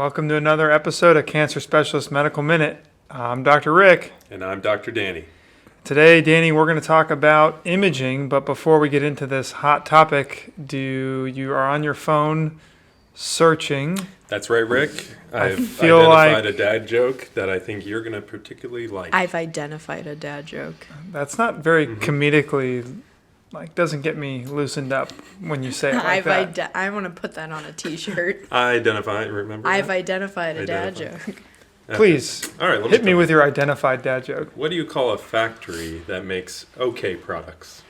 Welcome to another episode of Cancer Specialist Medical Minute. I'm Dr. Rick. And I'm Dr. Danny. Today, Danny, we're going to talk about imaging, but before we get into this hot topic, you are on your phone searching. That's right, Rick. I've feel identified a dad joke that I think you're going to particularly like. I've identified a dad joke. That's not very comedically, doesn't get me loosened up when you say it like that. I want to put that on a t-shirt. Remember I've that? identified a dad joke. Please, All right, hit me with your identified dad joke. What do you call a factory that makes okay products?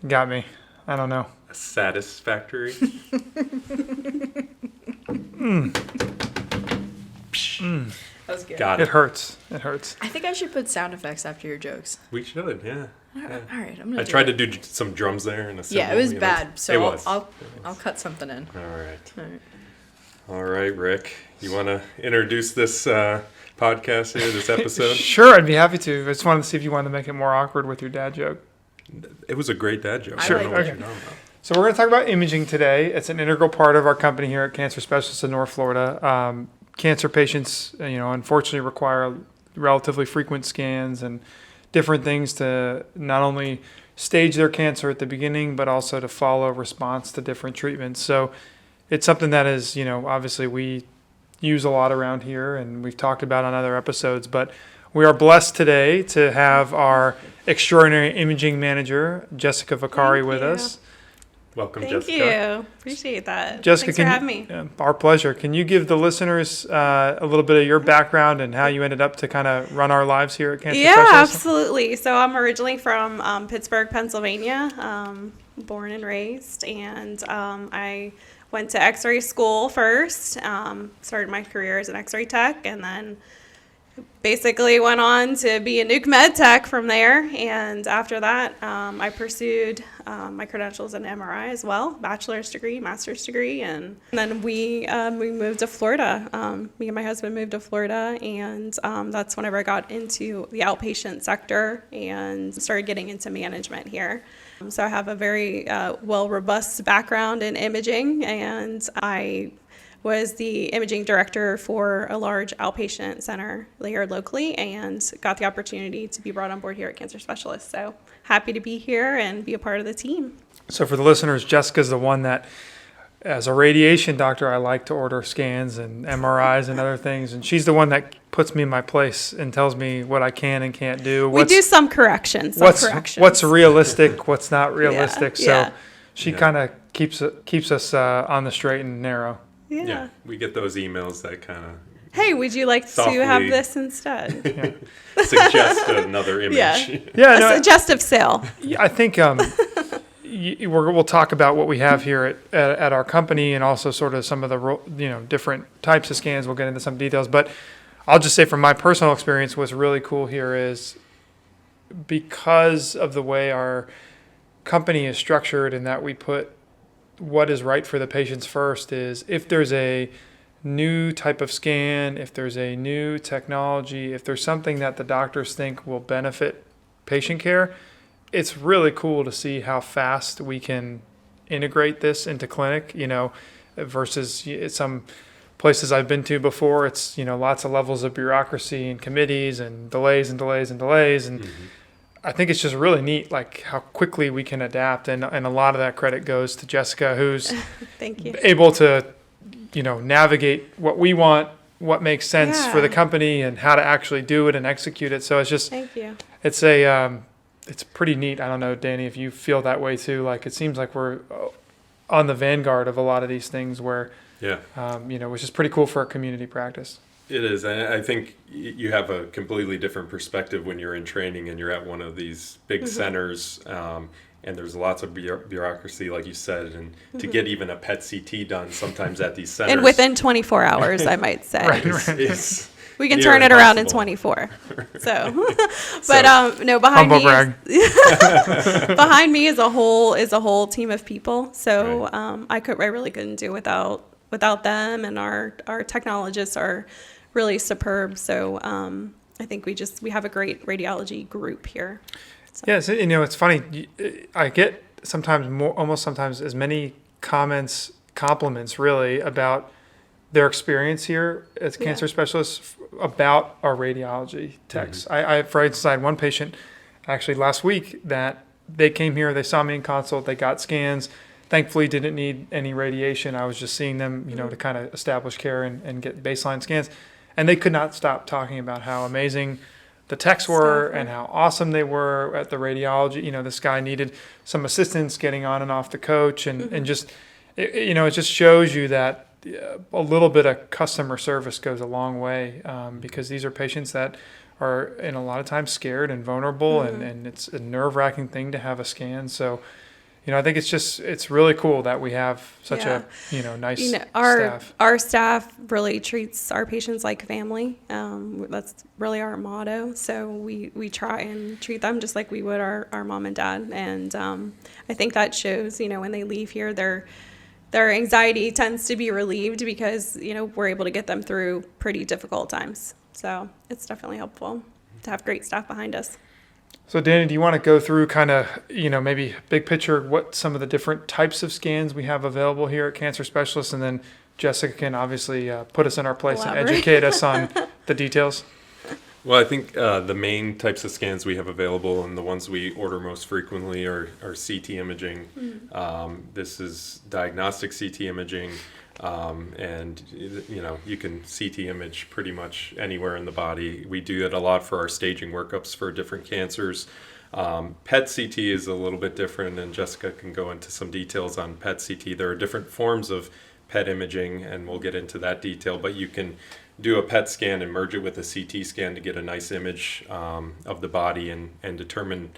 Got me. I don't know. A satisfactory? That was good. Got It it. hurts. It hurts. I think I should put sound effects after your jokes. We should, yeah. All right, I'm gonna. I tried to do some drums there and a cymbal. Yeah, it was bad. So it was. I'll cut something in. All right. All right. All right, Rick. You want to introduce this podcast here, this episode? Sure, I'd be happy to. I just wanted to see if you wanted to make it more awkward with your dad joke. It was a great dad joke. Sure, I don't know what okay. you're talking about. So we're going to talk about imaging today. It's an integral part of our company here at Cancer Specialists in North Florida. Cancer patients, unfortunately require relatively frequent scans and different things to not only stage their cancer at the beginning, but also to follow response to different treatments. So it's something that is, obviously we use a lot around here and we've talked about on other episodes, but we are blessed today to have our extraordinary imaging manager, Jessica Vicari, with us. Welcome, Thank Jessica. you. Appreciate that. Jessica, Thanks for having me. Our pleasure. Can you give the listeners a little bit of your background and how you ended up to kind of run our lives here at Cancer Yeah, Specialists? absolutely. So I'm originally from Pittsburgh, Pennsylvania, born and raised, and I went to X-ray school first, started my career as an X-ray tech, and then basically went on to be a nuke med tech from there. And after that, I pursued my credentials in MRI as well, bachelor's degree, master's degree. And then we moved to Florida. Me and my husband moved to Florida, and that's whenever I got into the outpatient sector and started getting into management here. So I have a very robust background in imaging, and I was the imaging director for a large outpatient center here locally and got the opportunity to be brought on board here at Cancer Specialists. So happy to be here and be a part of the team. So for the listeners, Jessica's the one that, as a radiation doctor, I like to order scans and MRIs and other things, and she's the one that puts me in my place and tells me what I can and can't do. We do some corrections. What's realistic, what's not realistic. Yeah. So she kind of keeps us on the straight and narrow. Yeah. We get those emails that kind of Hey, would you like softly to have this instead? suggest another image. Yeah, A suggestive sale. I think we'll talk about what we have here at our company and also sort of some of the different types of scans. We'll get into some details, but I'll just say from my personal experience, what's really cool here is because of the way our company is structured and that we put what is right for the patients first is if there's a new type of scan, if there's a new technology, if there's something that the doctors think will benefit patient care, it's really cool to see how fast we can integrate this into clinic, versus some places I've been to before. It's, lots of levels of bureaucracy and committees and delays and delays and delays. And I think it's just really neat, how quickly we can adapt. And a lot of that credit goes to Jessica, who's Thank you. able to, navigate what we want, what makes sense for the company and how to actually do it and execute it. So it's just, Thank you. it's pretty neat. I don't know, Danny, if you feel that way too. It seems like we're on the vanguard of a lot of these things where, which is pretty cool for our community practice. It is. And I think you have a completely different perspective when you're in training and you're at one of these big centers. And there's lots of bureaucracy, like you said, and to get even a PET CT done sometimes at these centers. And within 24 hours, I might say. is We can near turn it around in impossible. 24. So, but no, behind Humble me, behind me is a whole team of people. So I really couldn't do without them, and our technologists are really superb. So I think we have a great radiology group here. So. Yes, it's funny. I get sometimes as many compliments really about their experience here as Yeah. cancer specialists about our radiology techs. For instance, I had one patient actually last week that they came here, they saw me in consult, they got scans, thankfully didn't need any radiation. I was just seeing them, to kind of establish care and get baseline scans. And they could not stop talking about how amazing the techs were and how awesome they were at the radiology. This guy needed some assistance getting on and off the coach and just, it just shows you that a little bit of customer service goes a long way because these are patients that are in a lot of times scared and vulnerable and it's a nerve-wracking thing to have a scan. So, I think it's really cool that we have such a, nice staff. Our staff really treats our patients like family. That's really our motto. So we try and treat them just like we would our mom and dad. And I think that shows, when they leave here, their anxiety tends to be relieved because, we're able to get them through pretty difficult times. So it's definitely helpful to have great staff behind us. So Danny, do you want to go through kind of, maybe big picture, what some of the different types of scans we have available here at Cancer Specialists, and then Jessica can obviously put us in our place and educate us on the details? Well, I think the main types of scans we have available and the ones we order most frequently are CT imaging. This is diagnostic CT imaging, and you can CT image pretty much anywhere in the body. We do it a lot for our staging workups for different cancers. PET CT is a little bit different, and Jessica can go into some details on PET CT. There are different forms of PET imaging, and we'll get into that detail, but you can do a PET scan and merge it with a CT scan to get a nice image of the body and determine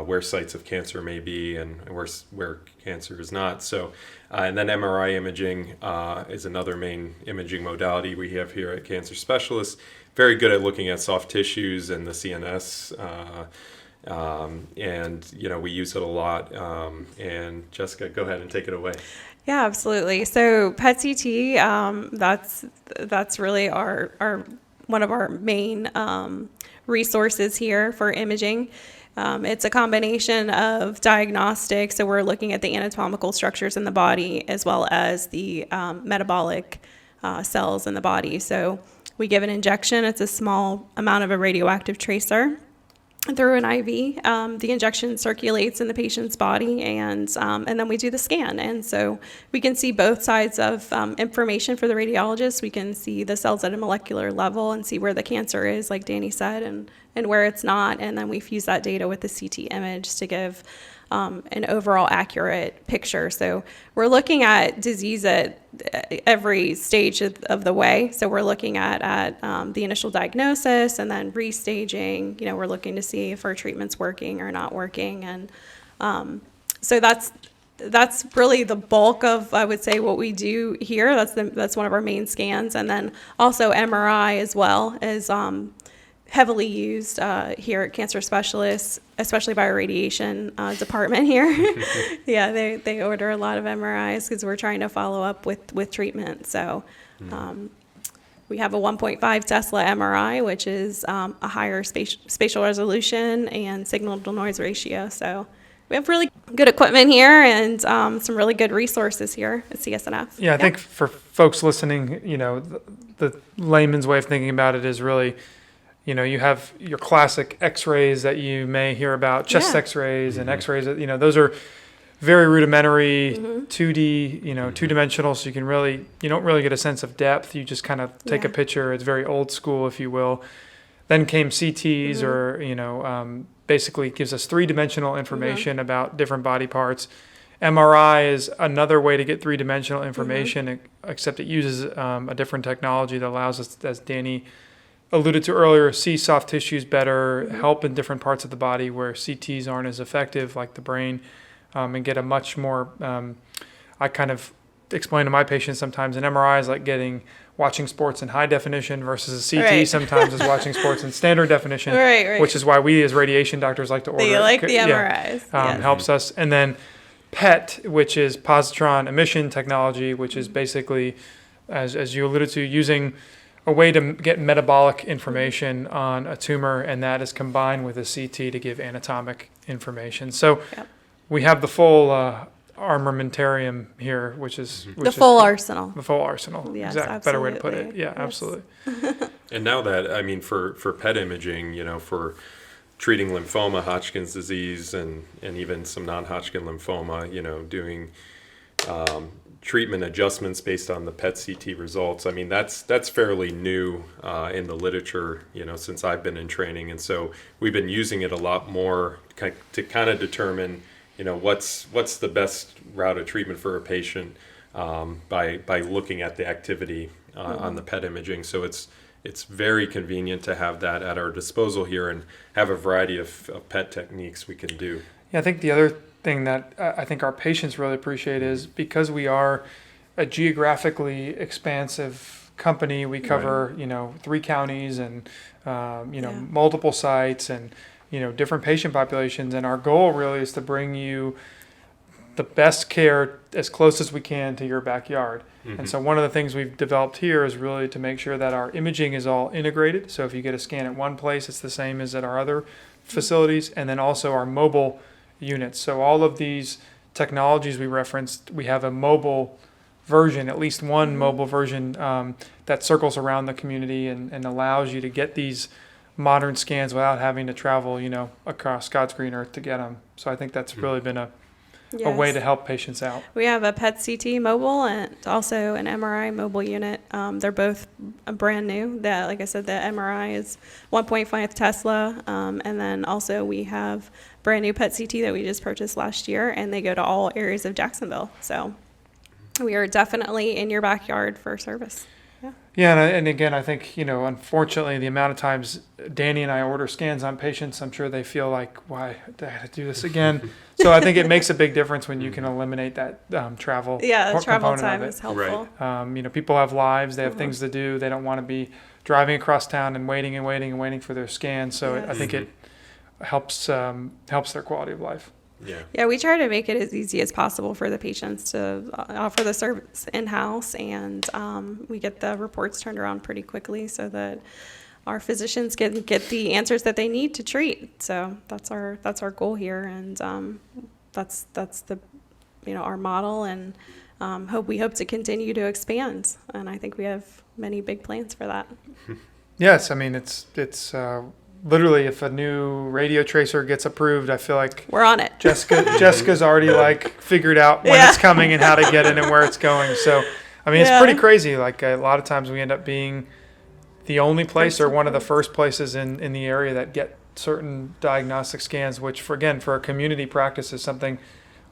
where sites of cancer may be and where cancer is not. So, and then MRI imaging is another main imaging modality we have here at Cancer Specialists. Very good at looking at soft tissues and the CNS, and we use it a lot. And Jessica, go ahead and take it away. Yeah, absolutely. So PET CT, that's really our one of our main resources here for imaging. It's a combination of diagnostics, so we're looking at the anatomical structures in the body as well as the metabolic cells in the body. So we give an injection. It's a small amount of a radioactive tracer through an IV. The injection circulates in the patient's body, and then we do the scan. And so we can see both sides of information for the radiologist. We can see the cells at a molecular level and see where the cancer is, like Danny said, and where it's not. And then we fuse that data with the CT image to give an overall accurate picture. So we're looking at disease at every stage of the way. So we're looking at the initial diagnosis and then restaging. We're looking to see if our treatment's working or not working. And so that's really the bulk of, I would say, what we do here. That's one of our main scans. And then also MRI as well is heavily used here at Cancer Specialists, especially by our radiation department here. Yeah, they order a lot of MRIs because we're trying to follow up with treatment. So we have a 1.5 Tesla MRI, which is a higher spatial resolution and signal to noise ratio. So we have really good equipment here and some really good resources here at CSNF. Yeah, I think for folks listening, the layman's way of thinking about it is really, you have your classic x-rays that you may hear about, chest x-rays and x-rays, those are very rudimentary, 2D, two-dimensional, so you don't really get a sense of depth. You just kind of take a picture. It's very old school, if you will. Then came CTs or, basically gives us three-dimensional information about different body parts. MRI is another way to get three-dimensional information, except it uses a different technology that allows us, as Danny alluded to earlier, see soft tissues better, help in different parts of the body where CTs aren't as effective, like the brain, and get a much more, I kind of explain to my patients sometimes, an MRI is like watching sports in high definition versus a CT sometimes is watching sports in standard definition, which is why we as radiation doctors like to order. They like the MRIs. Helps us. And then PET, which is Positron Emission technology, which is basically, as you alluded to, using a way to get metabolic information on a tumor, and that is combined with a CT to give anatomic information. So we have the full armamentarium here, which is The full arsenal. The full arsenal. Yes, exactly. Better way to put it. absolutely. Yeah, Yes. absolutely. And now that, I mean, for PET imaging, for treating lymphoma, Hodgkin's disease, and even some non-Hodgkin lymphoma, doing treatment adjustments based on the PET-CT results. I mean, that's fairly new in the literature, since I've been in training. And so we've been using it a lot more to kind of determine, what's the best route of treatment for a patient by looking at the activity on the PET imaging. So it's very convenient to have that at our disposal here and have a variety of PET techniques we can do. Yeah, I think the other thing that I think our patients really appreciate is because we are a geographically expansive company, we cover, 3 counties and, multiple sites and, different patient populations. And our goal really is to bring you the best care as close as we can to your backyard. Mm-hmm. And so one of the things we've developed here is really to make sure that our imaging is all integrated. So if you get a scan at one place, it's the same as at our other facilities. And then also our mobile units. So all of these technologies we referenced, we have a mobile version, at least one mobile version that circles around the community and allows you to get these modern scans without having to travel, across God's green earth to get them. So I think that's really been a way to help patients out. We have a PET-CT mobile and also an MRI mobile unit. They're both brand new. Like I said, the MRI is 1.5 Tesla. And then also we have brand new PET-CT that we just purchased last year, and they go to all areas of Jacksonville. So we are definitely in your backyard for service. Yeah, and again, I think, unfortunately, the amount of times Danny and I order scans on patients, I'm sure they feel like, why do I have to do this again? So I think it makes a big difference when you can eliminate that travel. Yeah, the travel component time of it. is helpful. Right. People have lives, they have things to do, they don't want to be driving across town and waiting for their scan. So I think it helps their quality of life. Yeah, we try to make it as easy as possible for the patients to offer the service in-house, and we get the reports turned around pretty quickly so that our physicians can get the answers that they need to treat. So that's our goal here, and that's the our model, and we hope to continue to expand, and I think we have many big plans for that. Yes, I mean it's literally, if a new radio tracer gets approved, I feel like we're on it. Jessica's already figured out when it's coming and how to get it and where it's going. So, I mean, it's pretty crazy. Like a lot of times we end up being the only place or one of the first places in the area that get certain diagnostic scans, which for a community practice is something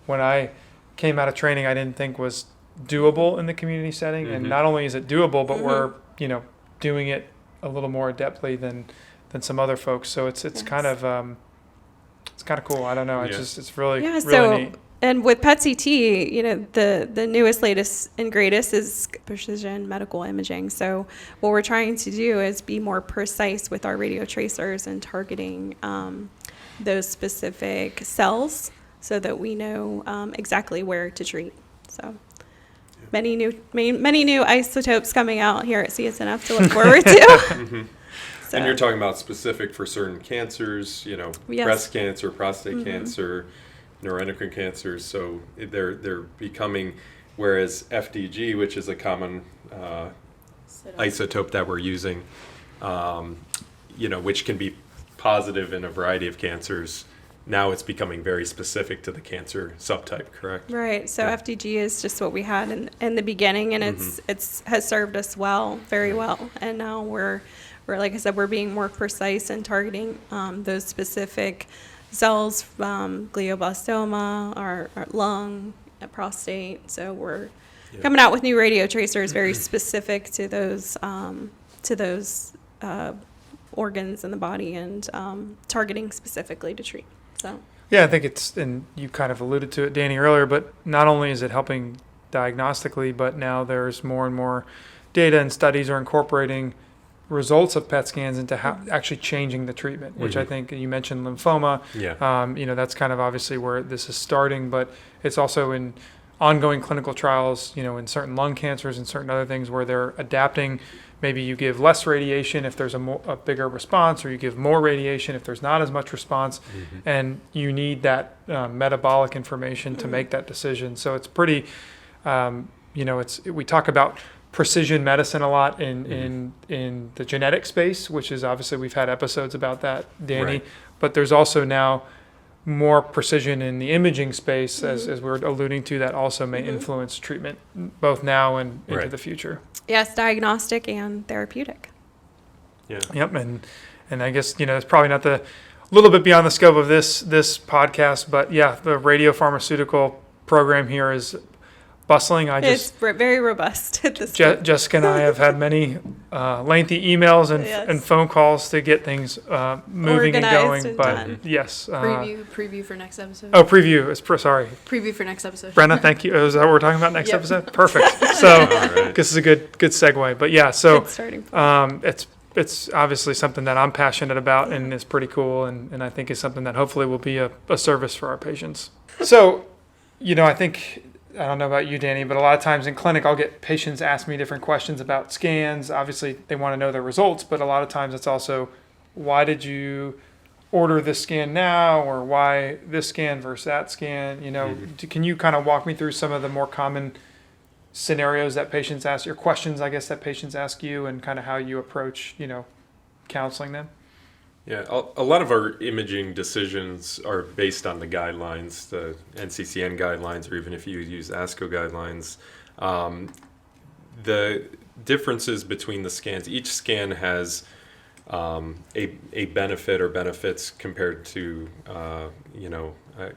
when I came out of training, I didn't think was doable in the community setting. And not only is it doable, but we're, doing it a little more adeptly than some other folks. So it's kind of cool. I don't know. It's really neat. And with PET-CT, the newest, latest, and greatest is precision medical imaging. So what we're trying to do is be more precise with our radio tracers and targeting those specific cells so that we know exactly where to treat. So many new isotopes coming out here at CSNF to look forward to. So. And you're talking about specific for certain cancers, breast cancer, prostate cancer, neuroendocrine cancers. So they're becoming, whereas FDG, which is a common isotope that we're using, which can be positive in a variety of cancers. Now it's becoming very specific to the cancer subtype, correct? Right. So FDG is just what we had in the beginning, and it's has served us very well. And now we're like I said, we're being more precise in targeting those specific cells from glioblastoma, our lung, prostate. So we're coming out with new radio tracers very specific to those organs in the body and targeting specifically to treat. So. Yeah, I think and you kind of alluded to it, Danny, earlier, but not only is it helping diagnostically, but now there's more and more data and studies are incorporating results of PET scans into actually changing the treatment, which I think you mentioned lymphoma. That's kind of obviously where this is starting, but it's also in ongoing clinical trials, in certain lung cancers and certain other things where they're adapting maybe you give less radiation if there's a bigger response, or you give more radiation if there's not as much response, and you need that metabolic information to make that decision. So it's pretty, we talk about precision medicine a lot in the genetic space, which is obviously we've had episodes about that, Danny. Right. But there's also now more precision in the imaging space, as we were alluding to, that also may influence treatment both now and into the future. Yes, diagnostic and therapeutic. Yeah. Yep, and I guess it's probably not a little bit beyond the scope of this podcast, but yeah, the radiopharmaceutical program here is bustling. It's very robust at this point. Jessica and I have had many lengthy emails and phone calls to get things moving and going. And but done. yes, Preview for next episode. Oh, preview. Sorry, Preview for next episode. Brenna. Thank you. Is that what we're talking about next Yep. episode? Perfect. So right. this is a good segue. But yeah, so Good starting point. it's obviously something that I'm passionate about and is pretty cool, and I think is something that hopefully will be a service for our patients. So, I think, I don't know about you, Danny, but a lot of times in clinic, I'll get patients ask me different questions about scans. Obviously, they want to know their results, but a lot of times it's also, why did you order this scan now, or why this scan versus that scan? Can you kind of walk me through some of the more common scenarios that patients ask, or questions, I guess, that patients ask you, and kind of how you approach, counseling them? Yeah, a lot of our imaging decisions are based on the guidelines, the NCCN guidelines, or even if you use ASCO guidelines. The differences between the scans, each scan has a benefit or benefits compared to,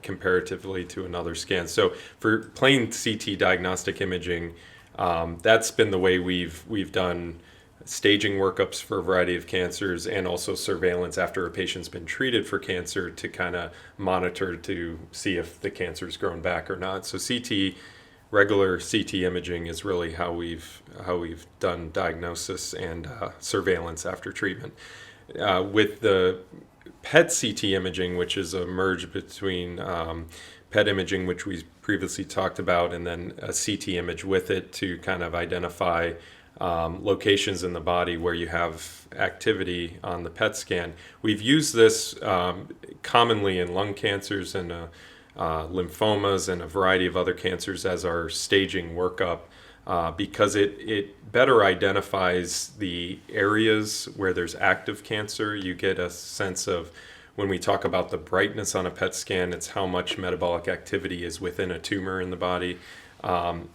comparatively to another scan. So for plain CT diagnostic imaging, that's been the way we've done staging workups for a variety of cancers, and also surveillance after a patient's been treated for cancer to kind of monitor to see if the cancer's grown back or not. So regular CT imaging is really how we've done diagnosis and surveillance after treatment. With the PET CT imaging, which is a merge between PET imaging, which we previously talked about, and then a CT image with it to kind of identify locations in the body where you have activity on the PET scan. We've used this commonly in lung cancers and lymphomas and a variety of other cancers as our staging workup because it better identifies the areas where there's active cancer. You get a sense of, when we talk about the brightness on a PET scan, it's how much metabolic activity is within a tumor in the body.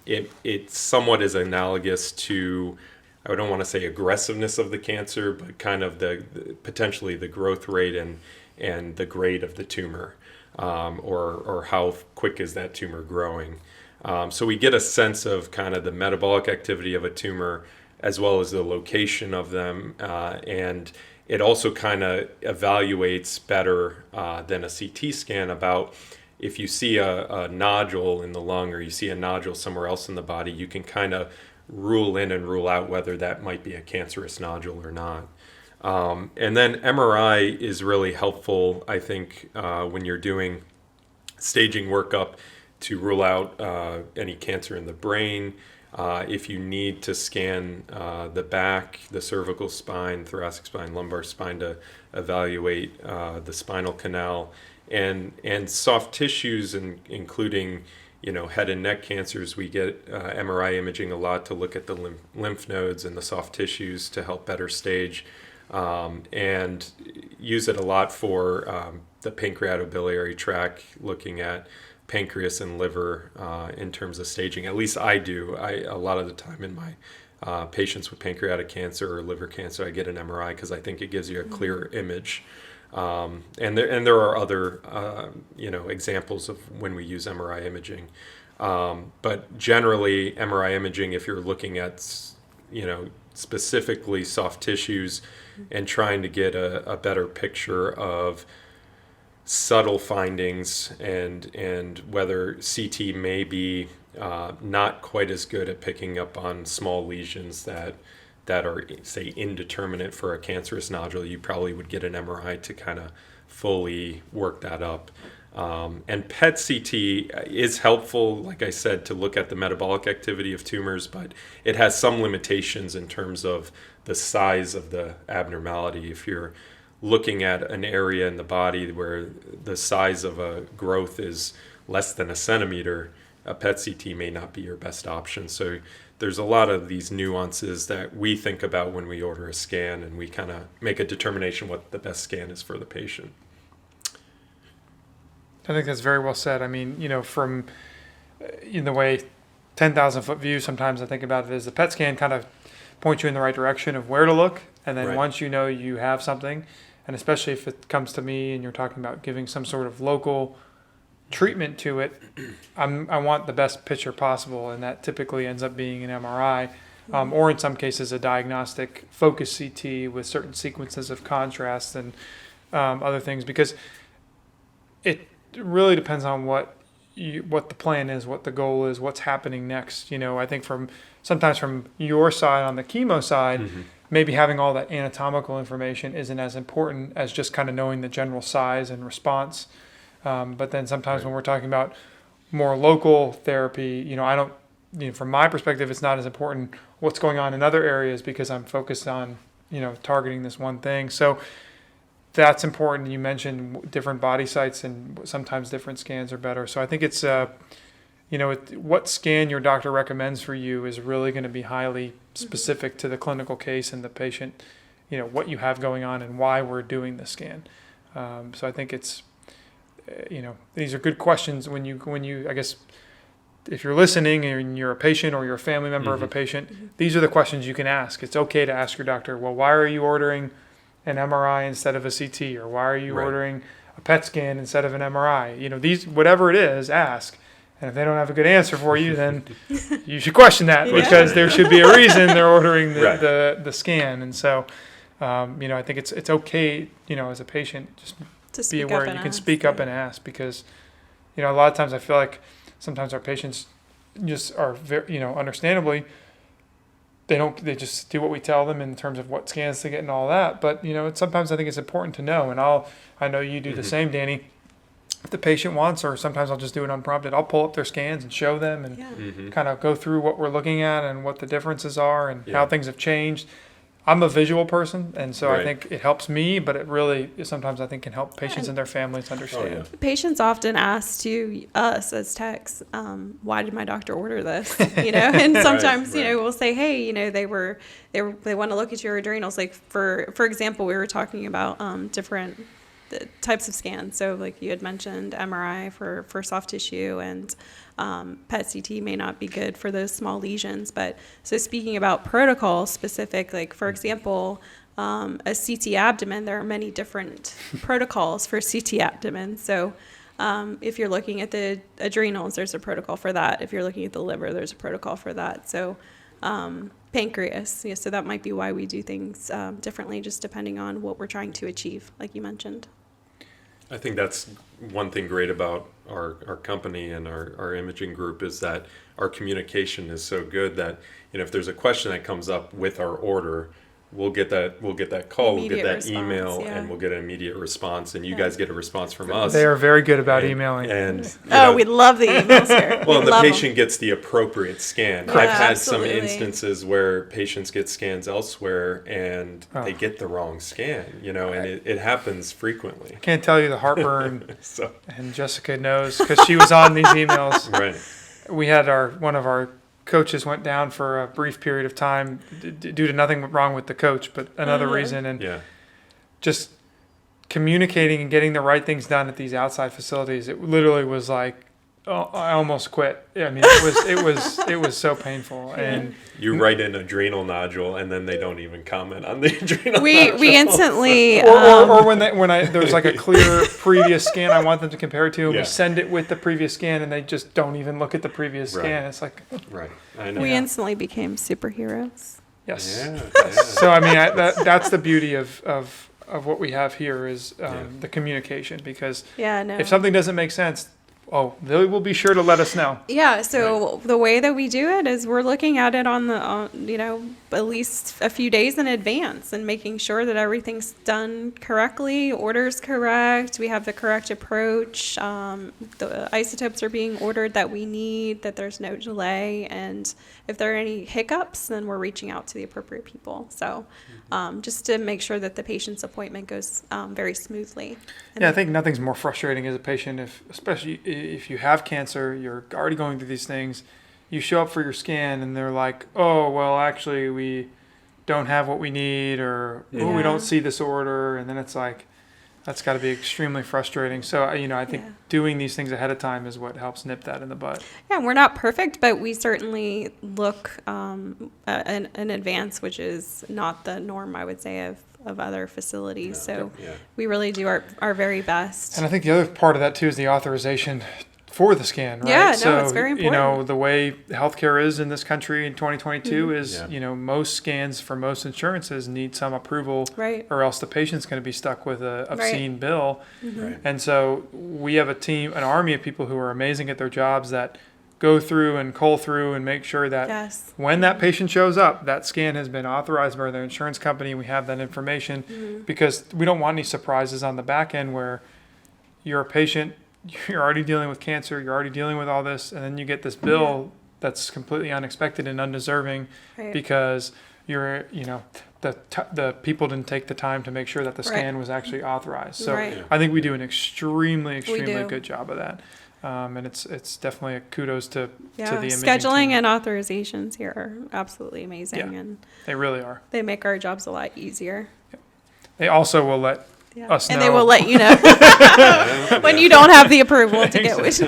It somewhat is analogous to, I don't want to say aggressiveness of the cancer, but kind of potentially the growth rate and the grade of the tumor, or how quick is that tumor growing. So we get a sense of kind of the metabolic activity of a tumor as well as the location of them, and it also kind of evaluates better than a CT scan about, if you see a nodule in the lung, or you see a nodule somewhere else in the body, you can kind of rule in and rule out whether that might be a cancerous nodule or not. And then MRI is really helpful, I think, when you're doing staging workup to rule out any cancer in the brain. If you need to scan the back, the cervical spine, thoracic spine, lumbar spine to evaluate the spinal canal. And soft tissues, including head and neck cancers, we get MRI imaging a lot to look at the lymph nodes and the soft tissues to help better stage, and use it a lot for the pancreatobiliary tract, looking at pancreas and liver in terms of staging. At least I do. A lot of the time in my patients with pancreatic cancer or liver cancer, I get an MRI because I think it gives you a clearer image. And there are other examples of when we use MRI imaging, but generally MRI imaging, if you're looking at specifically soft tissues and trying to get a better picture of subtle findings and whether CT may be not quite as good at picking up on small lesions that are, say, indeterminate for a cancerous nodule, you probably would get an MRI to kind of fully work that up. And PET CT is helpful, like I said, to look at the metabolic activity of tumors, but it has some limitations in terms of the size of the abnormality. If you're looking at an area in the body where the size of a growth is less than a centimeter, a PET CT may not be your best option. So there's a lot of these nuances that we think about when we order a scan, and we kind of make a determination what the best scan is for the patient. I think that's very well said. I mean, from in the way 10,000-foot view, sometimes I think about it as the PET scan kind of points you in the right direction of where to look. And then once you know you have something, and especially if it comes to me and you're talking about giving some sort of local treatment to it, I want the best picture possible. And that typically ends up being an MRI, or in some cases a diagnostic focus CT with certain sequences of contrast and other things, because it really depends on what the plan is, what the goal is, what's happening next. I think sometimes from your side on the chemo side, maybe having all that anatomical information isn't as important as just kind of knowing the general size and response. But then sometimes when we're talking about more local therapy, I don't, from my perspective, it's not as important what's going on in other areas because I'm focused on, targeting this one thing. So that's important. You mentioned different body sites, and sometimes different scans are better. So I think it's, what scan your doctor recommends for you is really going to be highly specific to the clinical case and the patient, what you have going on and why we're doing the scan. So I think it's, these are good questions when you, I guess, if you're listening and you're a patient or you're a family member of a patient, these are the questions you can ask. It's okay to ask your doctor, well, why are you ordering an MRI instead of a CT, or why are you ordering a PET scan instead of an MRI? These, whatever it is, ask. And if they don't have a good answer for you, then you should question that because there should be a reason they're ordering the scan. And so, I think it's okay, as a patient, just be aware you can speak up and ask, because, a lot of times I feel like sometimes our patients just are very, understandably, they just do what we tell them in terms of what scans to get and all that. But, sometimes I think it's important to know. And I know you do the same, Danny. If the patient wants, or sometimes I'll just do it unprompted, I'll pull up their scans and show them and kind of go through what we're looking at and what the differences are and how things have changed. I'm a visual person, and so I think it helps me, but it really sometimes I think can help patients and their families understand. Patients often ask us as techs, why did my doctor order this? And sometimes we'll say, hey, they want to look at your adrenals. Like for example, we were talking about different types of scans. So like you had mentioned MRI for soft tissue, and PET CT may not be good for those small lesions. But so speaking about protocol specific, like for example, a CT abdomen, there are many different protocols for CT abdomen. So if you're looking at the adrenals, there's a protocol for that. If you're looking at the liver, there's a protocol for that. So pancreas, so that might be why we do things differently, just depending on what we're trying to achieve, like you mentioned. I think that's one thing great about our company and our imaging group is that our communication is so good that if there's a question that comes up with our order, we'll get that call, we'll get that email, and we'll get an immediate response, and you guys get a response from us. They are very good about emailing. And we love the emails here. Well, and the patient gets the appropriate scan. Yeah, I've had absolutely. some instances where patients get scans elsewhere and they get the wrong scan, and it happens frequently. I can't tell you the heartburn, and Jessica knows because she was on these emails. Right. We had one of our coaches went down for a brief period of time due to nothing wrong with the coach, but another reason. And just communicating and getting the right things done at these outside facilities, it literally was like, I almost quit. I mean, it was so painful. And you write an adrenal nodule, and then they don't even comment on the adrenal we nodule. We instantly or when there's like a clear previous scan I want them to compare it to, and we send it with the previous scan, and they just don't even look at the previous scan. It's like I know. We instantly became superheroes. Yes. Yeah. So I mean, that's the beauty of what we have here is the communication, because if something doesn't make sense, they will be sure to let us know. Yeah, so the way that we do it is we're looking at it on the, at least a few days in advance and making sure that everything's done correctly, orders correct, we have the correct approach, the isotopes are being ordered that we need, that there's no delay, and if there are any hiccups, then we're reaching out to the appropriate people. So just to make sure that the patient's appointment goes very smoothly. And Yeah, I think nothing's more frustrating as a patient, especially if you have cancer, you're already going through these things, you show up for your scan and they're like, oh, well, actually, we don't have what we need, or oh, we don't see this order. And then it's like, that's got to be extremely frustrating. So, I think doing these things ahead of time is what helps nip that in the bud. Yeah, we're not perfect, but we certainly look in advance, which is not the norm, I would say, of other facilities. So we really do our very best. And I think the other part of that, too, is the authorization for the scan, right? Yeah, so, it's very important. The way healthcare is in this country in 2022 is, most scans for most insurances need some approval, right, or else the patient's going to be stuck with a obscene bill. Right. And so we have an army of people who are amazing at their jobs that go through and cull through and make sure that when that patient shows up, that scan has been authorized by their insurance company, and we have that information, because we don't want any surprises on the back end where you're a patient, you're already dealing with cancer, you're already dealing with all this, and then you get this bill that's completely unexpected and undeserving because you're, the people didn't take the time to make sure that the scan was actually authorized. So I think we do an extremely good job of that. And it's definitely a kudos to the imaging scheduling team. And authorizations here are absolutely amazing, and they really are. they make our jobs a lot easier. They also will let us know. And they will let you know when you don't have the approval to get which.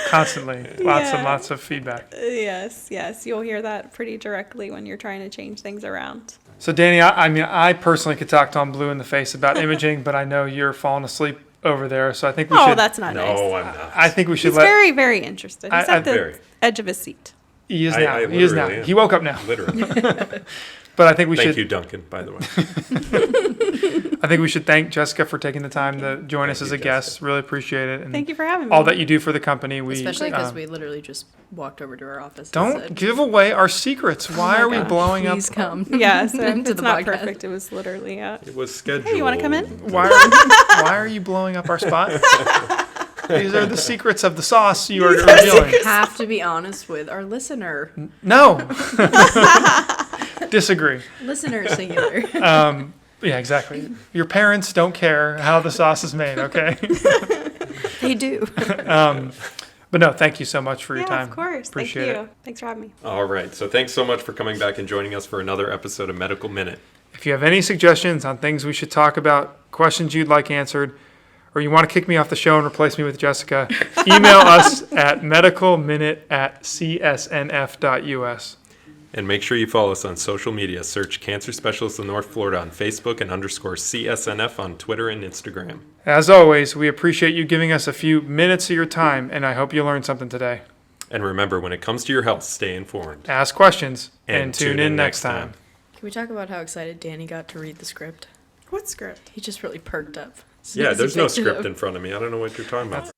Constantly, lots of feedback. Yes, you'll hear that pretty directly when you're trying to change things around. So Danny, I personally could talk Tom blue in the face about imaging, but I know you're falling asleep over there, so I think we should. Oh, that's not nice. No, I'm not. I think we should He's very, very interested. He's at the very. edge of his seat. He is now. He is now. am. He woke up now. Literally. But I think we Thank should. you, Duncan, by the way. I think we should thank Jessica for taking the time to join us Thank as a you, guest. Jessica. Really appreciate it. And Thank you for having me. all that you do for the company. Especially because we literally just walked over to our office. Don't and said, give away our secrets. Why are we gosh. blowing Please up? come. Yeah, so into it's the not podcast. perfect. It was literally It was scheduled. Hey, you want to come in? Why are you blowing up our spot? These are the secrets of the sauce you are revealing. We have to be honest with our listener. No. Disagree. Listener singular. Yeah, exactly. Your parents don't care how the sauce is made, okay? They do. But no, thank you so much for your time. Of course. Appreciate Thank you. it. Thanks for having me. All right. So thanks so much for coming back and joining us for another episode of Medical Minute. If you have any suggestions on things we should talk about, questions you'd like answered, or you want to kick me off the show and replace me with Jessica, email us at medicalminute@csnf.us. And make sure you follow us on social media. Search Cancer Specialists of North Florida on Facebook and _CSNF on Twitter and Instagram. As always, we appreciate you giving us a few minutes of your time, and I hope you learned something today. And remember, when it comes to your health, stay informed. Ask questions and tune in next time. Can we talk about how excited Danny got to read the script? What script? He just really perked up. Yeah, there's no picked it script up. in front of me. I don't know what you're talking about.